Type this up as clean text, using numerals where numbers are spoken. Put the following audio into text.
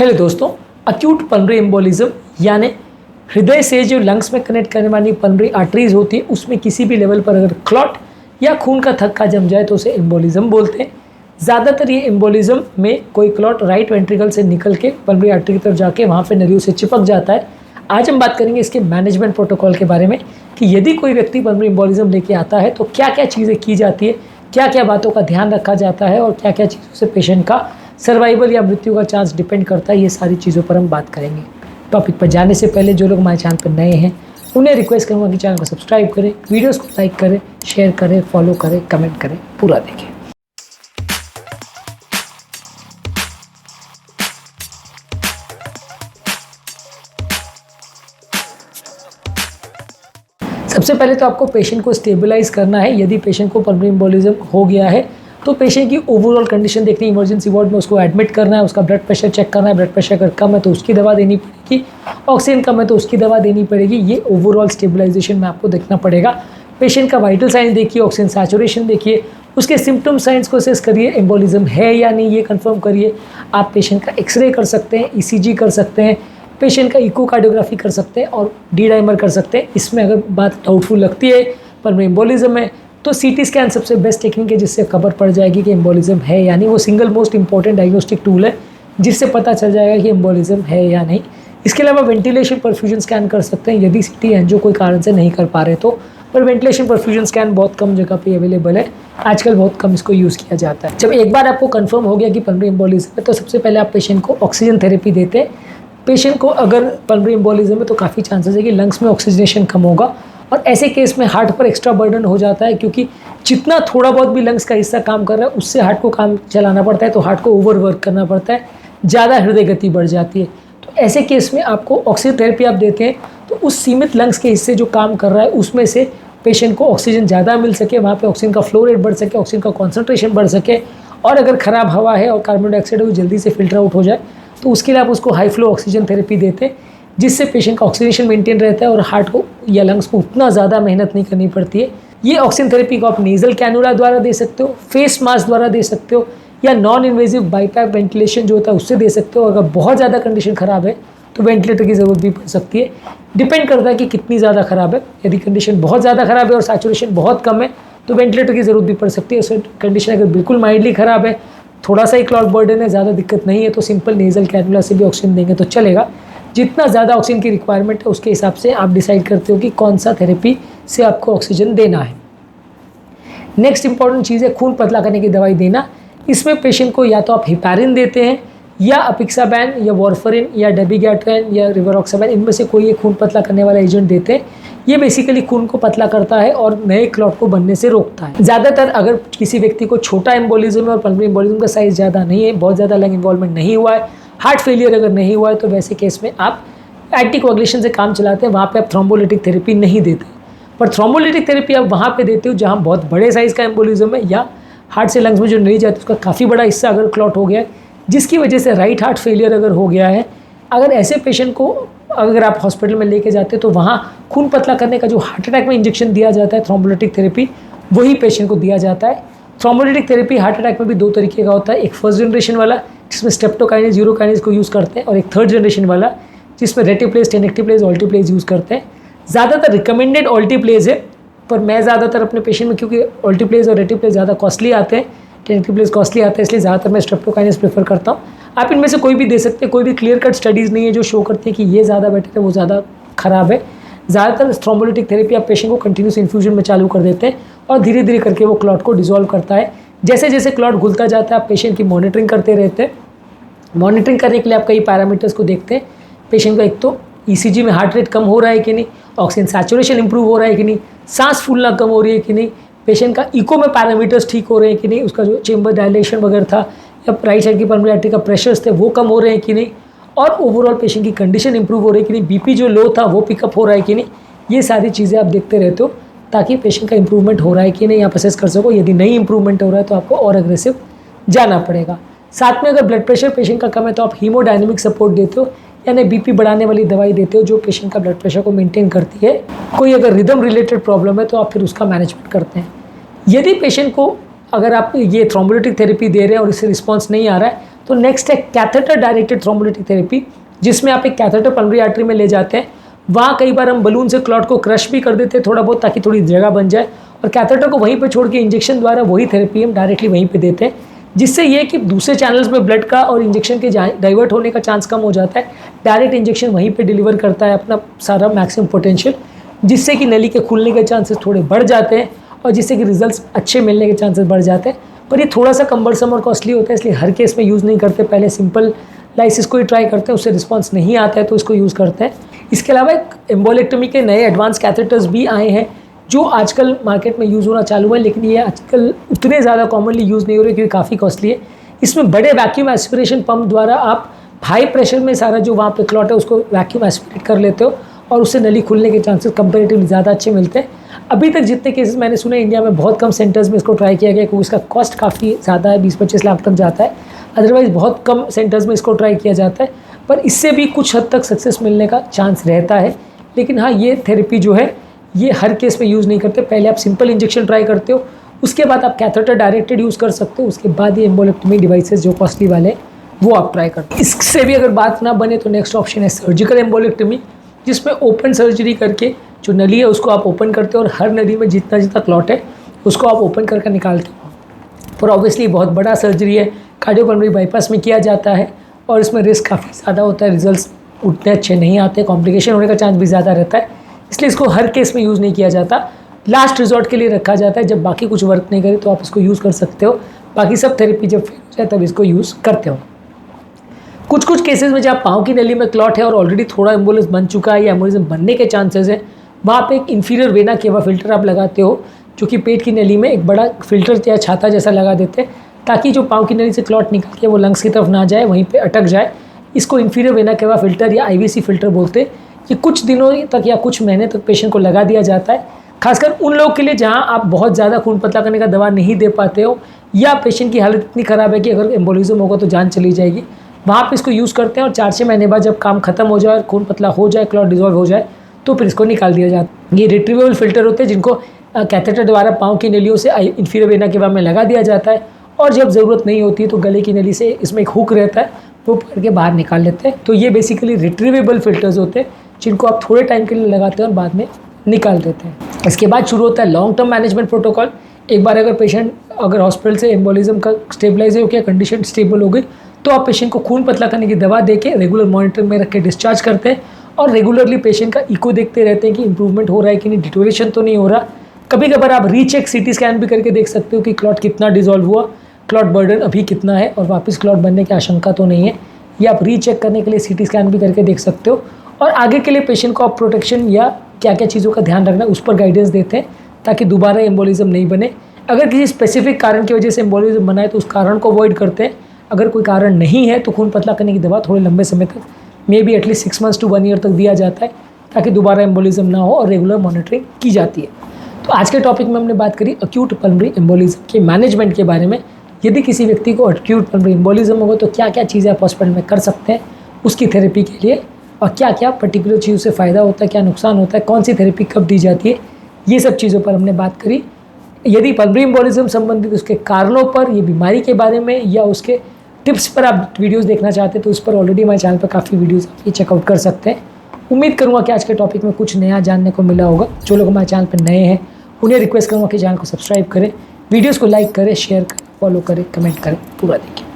Hello दोस्तों, acute pulmonary embolism यानी हृदय से जो लंग्स में कनेक्ट करने वाली पल्मोनरी आर्टरीज होती है उसमें किसी भी लेवल पर अगर क्लॉट या खून का थक्का जम जाए तो उसे एम्बोलिज्म बोलते हैं। ज़्यादातर ये एम्बोलिज्म में कोई क्लॉट राइट वेंट्रिकल से निकल के पल्मोनरी आर्टरी की तरफ जाके वहाँ पे नलियों से चिपक जाता है। आज हम बात करेंगे इसके मैनेजमेंट प्रोटोकॉल के बारे में कि यदि कोई व्यक्ति पल्मोनरी एम्बोलिज्म लेके आता है तो क्या क्या चीज़ें की जाती है, क्या क्या बातों का ध्यान रखा जाता है और क्या क्या चीज़ों से पेशेंट का सर्वाइवल या मृत्यु का चांस डिपेंड करता है। ये सारी चीज़ों पर हम बात करेंगे। टॉपिक पर जाने से पहले जो लोग हमारे चैनल पर नए हैं उन्हें रिक्वेस्ट करूँगा कि चैनल को सब्सक्राइब करें, वीडियोस को लाइक करें, शेयर करें, फॉलो करें, कमेंट करें, पूरा देखें। सबसे पहले तो आपको पेशेंट को स्टेबलाइज करना है। यदि पेशेंट को पल्मोनरी एम्बोलिज्म हो गया है तो पेशेंट की ओवरऑल कंडीशन देखनी, इमरजेंसी वार्ड में उसको एडमिट करना है, उसका ब्लड प्रेशर चेक करना है। ब्लड प्रेशर अगर कम है तो उसकी दवा देनी पड़ेगी, ऑक्सीजन कम है तो उसकी दवा देनी पड़ेगी। ये ओवरऑल स्टेबलाइजेशन में आपको देखना पड़ेगा। पेशेंट का वाइटल साइन देखिए, ऑक्सीजन सैचुरेशन देखिए, उसके सिम्टम साइंस को असेस करिए, एम्बोलिज्म है या नहीं ये कंफर्म करिए। आप पेशेंट का एक्सरे कर सकते हैं, ईसीजी कर सकते हैं, पेशेंट का इकोकार्डियोग्राफी कर सकते हैं और डी डाइमर कर सकते हैं। इसमें अगर बात डाउटफुल लगती है पल्मोनरी एम्बोलिज्म है तो सीटी स्कैन सबसे बेस्ट टेक्निक है जिससे खबर पड़ जाएगी कि एम्बोलिज्म है या नहीं। वो single most important diagnostic tool है जिससे पता चल जाएगा कि एम्बोलिज्म है या नहीं। इसके अलावा वेंटिलेशन परफ्यूजन स्कैन कर सकते हैं यदि सीटी एंजियो कोई कारण से नहीं कर पा रहे तो, पर वेंटिलेशन परफ्यूजन स्कैन बहुत कम जगह पे अवेलेबल है, आजकल बहुत कम इसको यूज़ किया जाता है। जब एक बार आपको कंफर्म हो गया कि पल्मोनरी एम्बोलिज्म है तो सबसे पहले आप पेशेंट को ऑक्सीजन थेरेपी देते हैं। पेशेंट को अगर पल्मोनरी एम्बोलिज्म है तो काफ़ी चांसेस है कि लंग्स में ऑक्सीजनेशन कम होगा और ऐसे केस में हार्ट पर एक्स्ट्रा बर्डन हो जाता है, क्योंकि जितना थोड़ा बहुत भी लंग्स का हिस्सा काम कर रहा है उससे हार्ट को काम चलाना पड़ता है, तो हार्ट को ओवर वर्क करना पड़ता है, ज़्यादा हृदय गति बढ़ जाती है। तो ऐसे केस में आपको ऑक्सीजन थेरेपी आप देते हैं तो उस सीमित लंग्स के हिस्से जो काम कर रहा है उसमें से पेशेंट को ऑक्सीजन ज़्यादा मिल सके, वहाँ पर ऑक्सीजन का फ्लो रेट बढ़ सके, ऑक्सीजन का कॉन्सेंट्रेशन बढ़ सके, और अगर ख़राब हवा है और कार्बन डाइऑक्साइड है वो जल्दी से फिल्टर आउट हो जाए तो उसके लिए आप उसको हाई फ्लो ऑक्सीजन थेरेपी देते हैं जिससे पेशेंट का ऑक्सीजन मेंटेन रहता है और हार्ट को या लंग्स को उतना ज़्यादा मेहनत नहीं करनी पड़ती है। ये ऑक्सीजन थेरेपी को आप नेजल कैनुला द्वारा दे सकते हो, फेस मास्क द्वारा दे सकते हो, या नॉन इन्वेजिव बाईपैप वेंटिलेशन जो होता है उससे दे सकते हो। अगर बहुत ज़्यादा कंडीशन ख़राब है तो वेंटिलेटर की ज़रूरत भी पड़ सकती है, डिपेंड करता है कि कितनी ज़्यादा ख़राब है। यदि कंडीशन बहुत ज़्यादा ख़राब है और सैचुरेशन बहुत कम है तो वेंटिलेटर की ज़रूरत भी पड़ सकती है। कंडीशन अगर बिल्कुल माइल्डली ख़राब है, थोड़ा सा ही क्लॉट बर्डन है, ज़्यादा दिक्कत नहीं है तो सिंपल नेजल कैनुला से भी ऑक्सीजन देंगे तो चलेगा। जितना ज़्यादा ऑक्सीजन की रिक्वायरमेंट है उसके हिसाब से आप डिसाइड करते हो कि कौन सा थेरेपी से आपको ऑक्सीजन देना है। नेक्स्ट इंपॉर्टेंट चीज़ है खून पतला करने की दवाई देना। इसमें पेशेंट को या तो आप हिपैरिन देते हैं या अपिक्साबैन या वॉरफरिन या डेबिगैट्रेन या रिवरॉक्साबैन, इनमें से कोई एक खून पतला करने वाला एजेंट देते हैं। ये बेसिकली खून को पतला करता है और नए क्लॉट को बनने से रोकता है। ज़्यादातर अगर किसी व्यक्ति को छोटा एम्बोलिज्म है और पल्मोनरी एम्बोलिज्म का साइज़ ज़्यादा नहीं है, बहुत ज़्यादा लंग इन्वॉल्वमेंट नहीं हुआ है, हार्ट फेलियर अगर नहीं हुआ है तो वैसे केस में आप एंटीकोएगुलेशन से काम चलाते हैं, वहाँ पे आप थ्रोम्बोलिटिक थेरेपी नहीं देते। पर थ्रोम्बोलिटिक थेरेपी आप वहाँ पे देते हो जहाँ बहुत बड़े साइज़ का एम्बोलिज्म है या हार्ट से लंग्स में जो नहीं जाती उसका काफ़ी बड़ा हिस्सा अगर क्लॉट हो गया है जिसकी वजह से राइट हार्ट फेलियर अगर हो गया है। अगर ऐसे पेशेंट को अगर आप हॉस्पिटल में लेके जाते हैं तो वहाँ खून पतला करने का जो हार्ट अटैक में इंजेक्शन दिया जाता है थ्रोम्बोलिटिक थेरेपी, वही पेशेंट को दिया जाता है। थ्रोम्बोलिटिक थेरेपी हार्ट अटैक में भी दो तरीके का होता है, एक फर्स्ट जनरेशन वाला जिसमें स्टेप्टोकाइनेज यूरोकाइनेज को यूज़ करते हैं और एक थर्ड जनरेशन वाला जिसमें रेटिप्लेज, टेनेक्टिप्लेज, ऑल्टीप्लेज यूज़ करते हैं। ज़्यादातर रिकमेंडेड ऑल्टीप्लेज है, पर मैं ज़्यादातर अपने पेशेंट में क्योंकि ऑल्टीप्लेज और रेटिप्लेज ज़्यादा कॉस्टली आते हैं, टेनेक्टिप्लेज कॉस्टली आता है, इसलिए ज़्यादातर मैं स्टेप्टोकाइनेज प्रेफर करता हूँ। आप इनमें से कोई भी दे सकते हैं, कोई भी क्लियर कट स्टडीज़ नहीं है जो शो करती है कि ये ज़्यादा बेटर है वो ज़्यादा ख़राब है। ज़्यादातर थ्रोम्बोलिटिक थेरेपी आप पेशेंट को कंटिन्यूस इन्फ्यूजन में चालू कर देते हैं और धीरे धीरे करके वो क्लॉट को डिसॉल्व करता है। जैसे जैसे क्लॉट घुलता जाता है आप पेशेंट की मॉनिटरिंग करते रहते हैं। मॉनिटरिंग करने के लिए आप कई पैरामीटर्स को देखते हैं। पेशेंट का एक तो ईसीजी में हार्ट रेट कम हो रहा है कि नहीं, ऑक्सीजन सैचुरेशन इंप्रूव हो रहा है कि नहीं, सांस फूलना कम हो रही है कि नहीं, पेशेंट का इको में पैरामीटर्स ठीक हो रहे हैं कि नहीं, उसका जो चेम्बर डायलेशन वगैरह था या राइट साइड की पल्मोनरी आर्टरी का प्रेशर्स थे वो कम हो रहे हैं कि नहीं, और ओवरऑल पेशेंट की कंडीशन इंप्रूव हो रही है कि नहीं, बीपी जो लो था वो पिकअप हो रहा है कि नहीं। ये सारी चीज़ें आप देखते रहते हो ताकि पेशेंट का इंप्रूवमेंट हो रहा है कि नहीं आप असेस कर सको। यदि नहीं इंप्रूवमेंट हो रहा है तो आपको और अग्रेसिव जाना पड़ेगा। साथ में अगर ब्लड प्रेशर पेशेंट का कम है तो आप हीमोडायनेमिक सपोर्ट देते हो, यानी बीपी बढ़ाने वाली दवाई देते हो जो पेशेंट का ब्लड प्रेशर को मेंटेन करती है। कोई अगर रिदम रिलेटेड प्रॉब्लम है तो आप फिर उसका मैनेजमेंट करते हैं। यदि पेशेंट को अगर आप ये थ्रोम्बोलिटिक थेरेपी दे रहे हैं और इससे रिस्पॉन्स नहीं आ रहा है तो नेक्स्ट है कैथेटर डायरेक्टेड थ्रोम्बोलिटिक थेरेपी, जिसमें आप एक कैथेटर पल्मोनरी आर्टरी में ले जाते हैं। वहाँ कई बार हम बलून से क्लॉट को क्रश भी कर देते हैं थोड़ा बहुत, ताकि थोड़ी जगह बन जाए, और कैथेटर को वहीं पे छोड़ के इंजेक्शन द्वारा वही थेरेपी हम डायरेक्टली वहीं पे देते हैं, जिससे ये कि दूसरे चैनल्स में ब्लड का और इंजेक्शन के डाइवर्ट होने का चांस कम हो जाता है। डायरेक्ट इंजेक्शन वहीं पे डिलीवर करता है अपना सारा मैक्सिमम पोटेंशियल, जिससे कि नली के खुलने के चांसेस थोड़े बढ़ जाते हैं और जिससे कि रिजल्ट्स अच्छे मिलने के चांसेस बढ़ जाते हैं। पर ये थोड़ा सा कम्बरसम और कॉस्टली होता है, इसलिए हर केस में यूज़ नहीं करते। पहले सिंपल लाइसिस को ही ट्राई करते हैं, उससे रिस्पॉन्स नहीं आता है तो इसको यूज़ करते हैं। इसके अलावा एक एम्बोलेक्टमी के नए एडवांस कैथेटर्स भी आए हैं जो आजकल मार्केट में यूज़ होना चालू है, लेकिन ये आजकल उतने ज़्यादा कॉमनली यूज़ नहीं हो रहे क्योंकि काफ़ी कॉस्टली है। इसमें बड़े वैक्यूम एस्पिरेशन पंप द्वारा आप हाई प्रेशर में सारा जो वहाँ पे क्लॉट है उसको वैक्यूम एस्पिरेट कर लेते हो और उससे नली खुलने के चांसेस कंपेरेटिवली ज़्यादा अच्छे मिलते हैं। अभी तक जितने केसेस मैंने सुने इंडिया में बहुत कम सेंटर्स में इसको ट्राई किया गया क्योंकि इसका कॉस्ट काफ़ी ज़्यादा है, 20-25 लाख तक जाता है। अदरवाइज़ बहुत कम सेंटर्स में इसको ट्राई किया जाता है, पर इससे भी कुछ हद तक सक्सेस मिलने का चांस रहता है। लेकिन हाँ, ये थेरेपी जो है ये हर केस में यूज़ नहीं करते। पहले आप सिंपल इंजेक्शन ट्राई करते हो, उसके बाद आप कैथेटर डायरेक्टेड यूज़ कर सकते हो, उसके बाद ये एम्बोलेक्टमी डिवाइसेस जो कॉस्टली वाले हैं वो आप ट्राई करते हो। इससे भी अगर बात ना बने तो नेक्स्ट ऑप्शन है सर्जिकल एम्बोलेक्टमी, जिसमें ओपन सर्जरी करके जो नली है उसको आप ओपन करते हो और हर नली में जितना जितना क्लॉट है उसको आप ओपन करके निकालते हो। पर ऑब्वियसली बहुत बड़ा सर्जरी है, कार्डियोपल्मोनरी बाईपास में किया जाता है और इसमें रिस्क काफ़ी ज़्यादा होता है, रिजल्ट्स उतने अच्छे नहीं आते, कॉम्प्लिकेशन होने का चांस भी ज़्यादा रहता है, इसलिए इसको हर केस में यूज़ नहीं किया जाता। लास्ट रिजॉर्ट के लिए रखा जाता है, जब बाकी कुछ वर्क नहीं करे तो आप इसको यूज़ कर सकते हो, बाकी सब थेरेपी जब फेल हो जाए तब इसको यूज़ करते हो। कुछ कुछ केसेस में जब पाँव की नली में क्लॉट है और ऑलरेडी थोड़ा एम्बोलिज्म बन चुका है या एम्बोलिज्म बनने के चांसेस हैं, वहाँ पे एक इन्फीरियर वेना केवा फिल्टर आप लगाते हो, जो कि पेट की नली में एक बड़ा फिल्टर या छाता जैसा लगा देते हैं, ताकि जो पाँव की नली से क्लॉट निकल के वो लंग्स की तरफ ना जाए, वहीं पे अटक जाए। इसको इन्फीरियर वेना केवा फिल्टर या IVC फिल्टर बोलते हैं। ये कुछ दिनों तक या कुछ महीने तक पेशेंट को लगा दिया जाता है, खासकर उन लोगों के लिए जहाँ आप बहुत ज़्यादा खून पतला करने का दवा नहीं दे पाते हो या पेशेंट की हालत इतनी ख़राब है कि अगर एम्बोलिज्म होगा तो जान चली जाएगी। वहाँ पे इसको यूज़ करते हैं और 4-6 महीने बाद जब काम खत्म हो जाए, खून पतला हो जाए, क्लॉट डिजॉल्व हो जाए, तो फिर इसको निकाल दिया जाता है। ये रिट्रीवेबल फिल्टर होते हैं जिनको कैथेटर द्वारा पाँव की नलियों से इन्फीरियर वेना केवा में लगा दिया जाता है, और जब ज़रूरत नहीं होती है तो गले की नली से इसमें एक हुक रहता है, वो पकड़ के बाहर निकाल लेते हैं। तो ये बेसिकली रिट्रीवेबल फिल्टर्स होते हैं जिनको आप थोड़े टाइम के लिए लगाते हैं और बाद में निकाल देते हैं। इसके बाद शुरू होता है लॉन्ग टर्म मैनेजमेंट प्रोटोकॉल। एक बार अगर पेशेंट हॉस्पिटल से एम्बोलिज्म का स्टेबलाइज हो गया, कंडीशन स्टेबल हो गई, तो आप पेशेंट को खून पतला करने की दवा देके रेगुलर मॉनिटरिंग में रख के डिस्चार्ज करते हैं और रेगुलरली पेशेंट का इको देखते रहते हैं कि इंप्रूवमेंट हो रहा है कि नहीं, डिटोरेशन तो नहीं हो रहा। कभी कभार आप रीचेक CT स्कैन भी करके देख सकते हो कि क्लॉट कितना डिजॉल्व हुआ, क्लॉट बर्डन अभी कितना है और वापस क्लॉट बनने की आशंका तो नहीं है। ये आप रीचेक करने के लिए CT स्कैन भी करके देख सकते हो, और आगे के लिए पेशेंट को आप प्रोटेक्शन या क्या क्या चीज़ों का ध्यान रखना है उस पर गाइडेंस देते हैं ताकि दोबारा एम्बोलिज्म नहीं बने। अगर किसी स्पेसिफिक कारण की वजह से एम्बोलिज्म बना है तो उस कारण को अवॉइड करते हैं। अगर कोई कारण नहीं है तो खून पतला करने की दवा थोड़े लंबे समय तक, may be at least 6 months to 1 year तक दिया जाता है ताकि दोबारा एम्बोलिज्म ना हो, और रेगुलर मॉनिटरिंग की जाती है। तो आज के टॉपिक में हमने बात करी अक्यूट पल्मोनरी एम्बोलिज्म के मैनेजमेंट के बारे में। यदि किसी व्यक्ति को अक्यूट पल्मोनरी एम्बोलिज्म होगा तो क्या क्या चीज़ें आप हॉस्पिटल में कर सकते हैं उसकी थेरेपी के लिए, और क्या क्या पर्टिकुलर चीज़ों से फ़ायदा होता है, क्या नुकसान होता है, कौन सी थेरेपी कब दी जाती है, ये सब चीज़ों पर हमने बात करी। यदि पल्मोनरी एम्बोलिज्म संबंधित उसके कारणों पर, ये बीमारी के बारे में या उसके टिप्स पर आप वीडियोस देखना चाहते हैं तो उस पर ऑलरेडी हमारे चैनल पर काफ़ी वीडियोस आप ये चेकआउट कर सकते हैं। उम्मीद करूँगा कि आज के टॉपिक में कुछ नया जानने को मिला होगा। जो लोग हमारे चैनल पर नए हैं उन्हें रिक्वेस्ट करूँगा कि चैनल को सब्सक्राइब करें, वीडियोज़ को लाइक करें, शेयर करें, फॉलो करें, कमेंट करें, पूरा देखें।